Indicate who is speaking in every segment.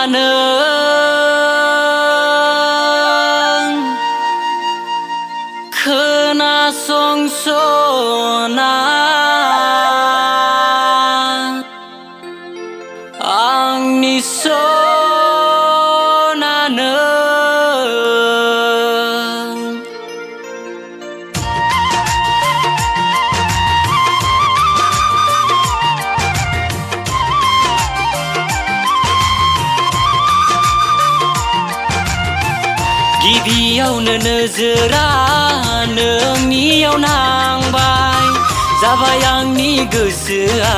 Speaker 1: नों खोनासंसना आंनि सना नों गिबियावनो नोजोरा नोंनियाव नांबाय जाबाय आंनि गोसोआ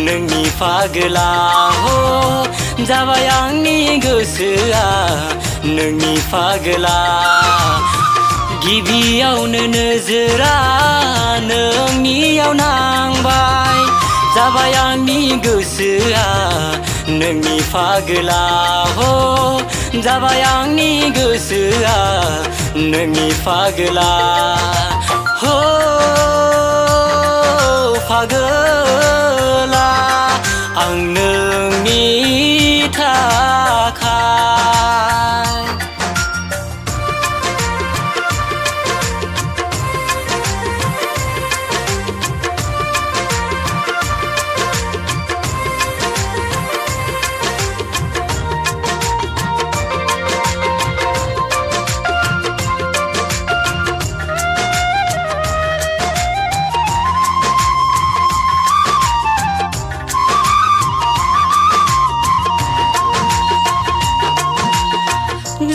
Speaker 1: नोंनि फागोला हो जाबाय आंनि गोसोआ नोंनि फागोला गिबियावनो नोजोरा नोंनियाव नांबाय जाबाय आंनि गोसोआ नोंनि फागोला हो जाबाय आंनि गोसोआ नोंनि फागोला हो फागोला आं नोंनि थाखाय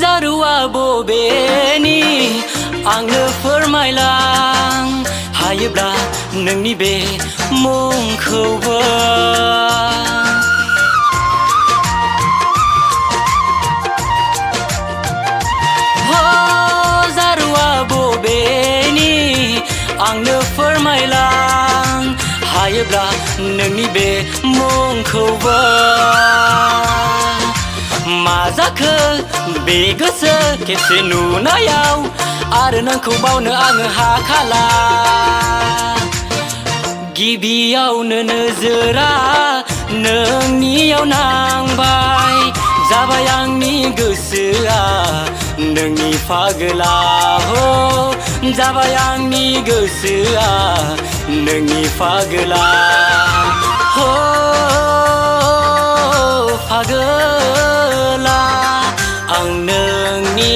Speaker 1: जारुआ बबेनि आंनो फोरमायलां हायोब्ला नोंनि बे मुंखौबो हो जारुआ बबेनि आंनो फोरमायलां हायोब्ला नोंनि बे मुंखौबो मा जाखो बे गोसो खेबसे नुनायाव आरो नोंखौ बावनो आङो हाखाला गिबियावनो नोजोरा नोंनियाव नांबाय जाबाय आंनि गोसोआ नोंनि फागोला हो जाबाय आंनि गोसोआ नोंनि फागोला हो फागोला आं नोंनि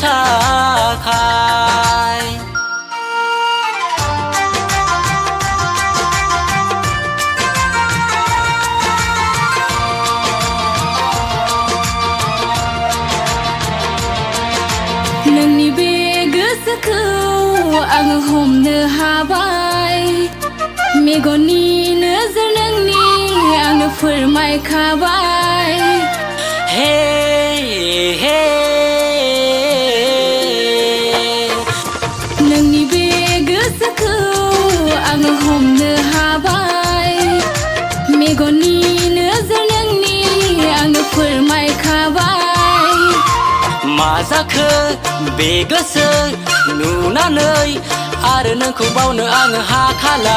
Speaker 1: थाखाय
Speaker 2: नोंनि बे गोसोखौ आङो हमनो हाबाय मेगननि नोजोर नोंनि आंनो फोरमायखाबाय
Speaker 1: हे हे
Speaker 2: नोंनि बे गोसोखौ आङो हमनो हाबाय मेगननि नोजोर नोंनि आंनो फोरमायखाबाय
Speaker 1: मा जाखो बे गोसो नुनानै आरो नोंखौ बावनो आङो हाखाला